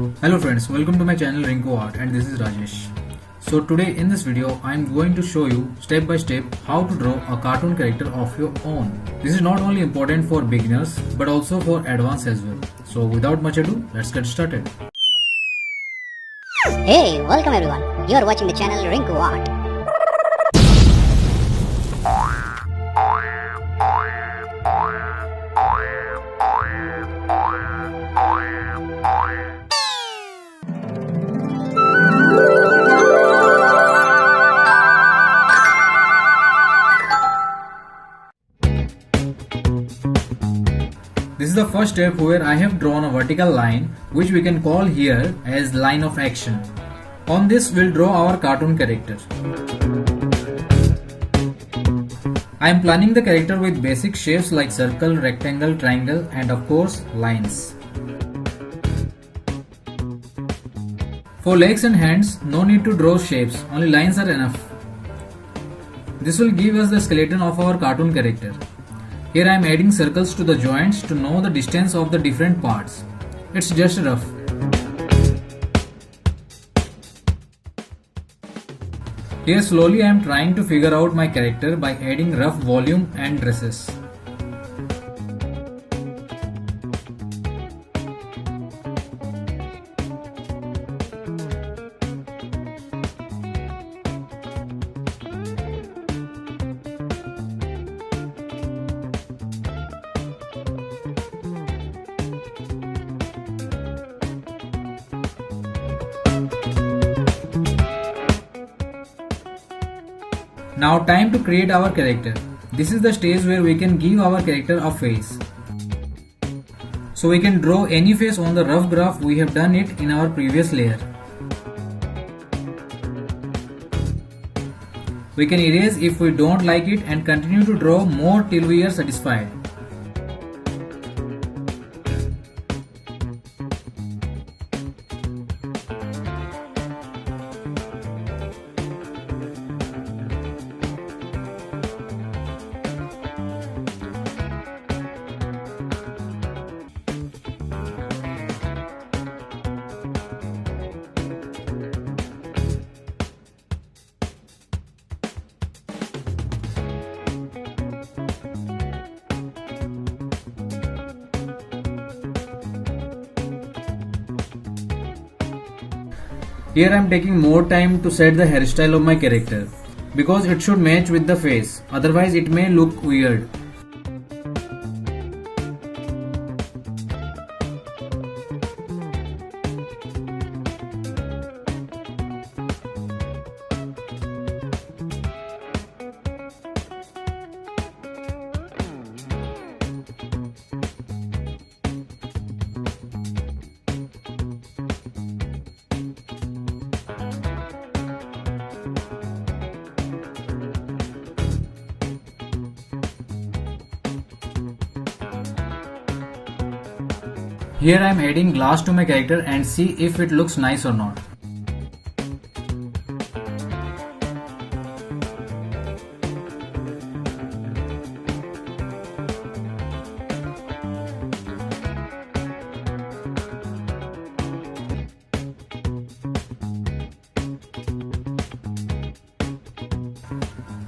Hello friends, welcome to my channel rinkuart and this is Rajesh. So today in this video I am going to show you step by step how to draw a cartoon character of your own. This is not only important for beginners but also for advanced as well. So without much ado, let's get started. Hey, welcome everyone. You are watching the channel rinkuart. This is the first step where I have drawn a vertical line which we can call here as line of action. On this we'll draw our cartoon character. I am planning the character with basic shapes like circle, rectangle, triangle and of course lines. For legs and hands, no need to draw shapes, only lines are enough. This will give us the skeleton of our cartoon character. Here I am adding circles to the joints to know the distance of the different parts. It's just rough. Here slowly I am trying to figure out my character by adding rough volume and dresses. Now time to create our character. This is the stage where we can give our character a face. So we can draw any face on the rough graph we have done it in our previous layer. We can erase if we don't like it and continue to draw more till we are satisfied. Here I am taking more time to set the hairstyle of my character because it should match with the face, otherwise it may look weird. Here I am adding glass to my character and see if it looks nice or not.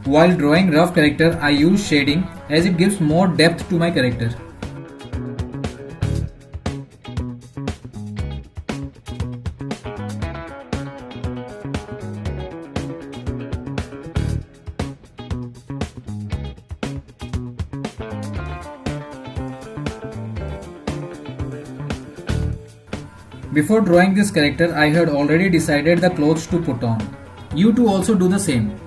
While drawing rough character, I use shading as it gives more depth to my character. Before drawing this character, I had already decided the clothes to put on. You too also do the same.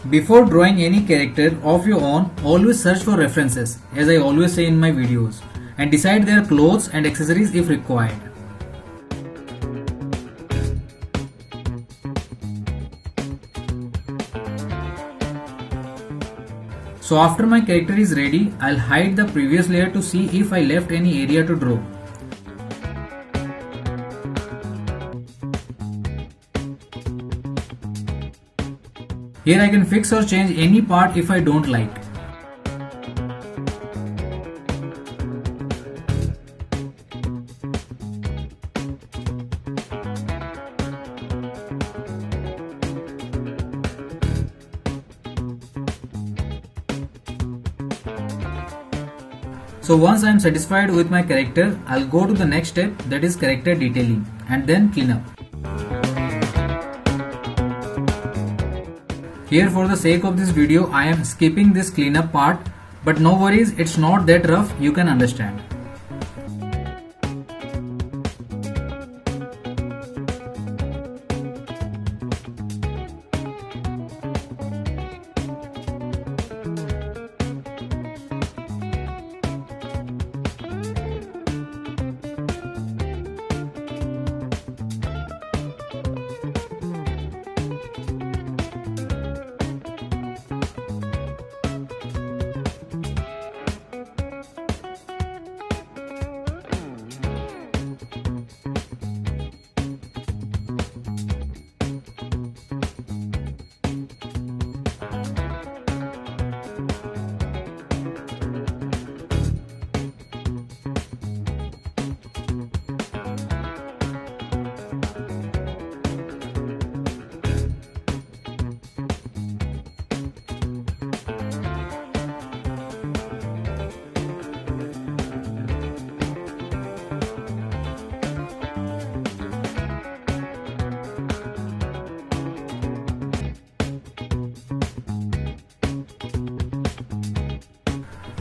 Before drawing any character of your own, always search for references, as I always say in my videos, and decide their clothes and accessories if required. So after my character is ready, I'll hide the previous layer to see if I left any area to draw. Here I can fix or change any part if I don't like. So once I am satisfied with my character, I'll go to the next step, that is character detailing, and then clean up. Here for the sake of this video, I am skipping this cleanup part, but no worries, it's not that rough, you can understand.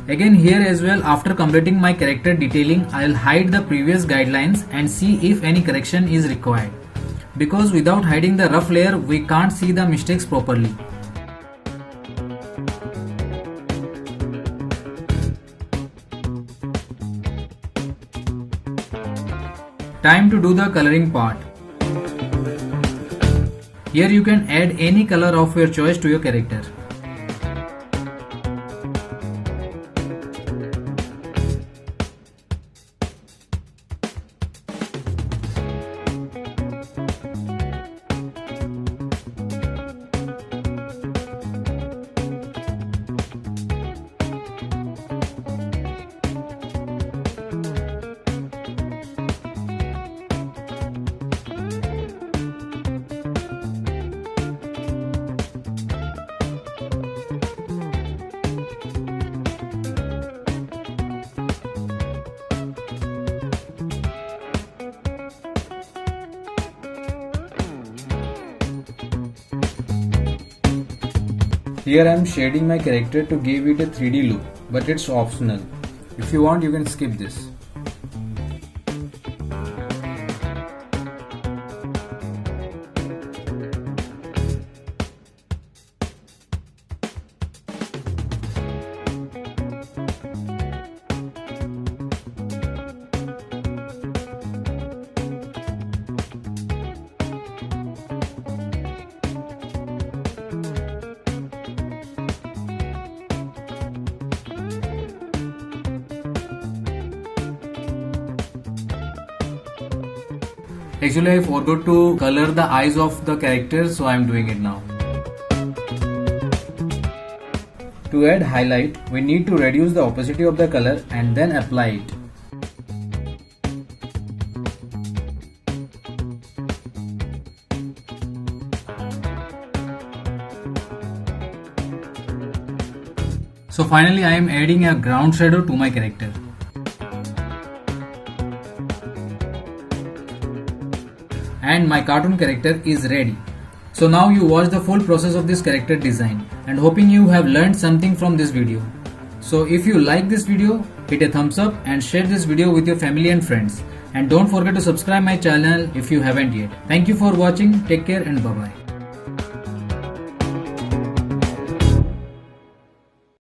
Again here as well, after completing my character detailing, I'll hide the previous guidelines and see if any correction is required. Because without hiding the rough layer, we can't see the mistakes properly. Time to do the coloring part. Here you can add any color of your choice to your character. Here I am shading my character to give it a 3D look, but it's optional. If you want, you can skip this. Actually, I forgot to color the eyes of the character, so I am doing it now. To add highlight, we need to reduce the opacity of the color and then apply it. So finally, I am adding a ground shadow to my character. And my cartoon character is ready. So now you watch the full process of this character design, and hoping you have learned something from this video. So if you like this video, hit a thumbs up and share this video with your family and friends. And don't forget to subscribe my channel if you haven't yet. Thank you for watching. Take care and bye bye.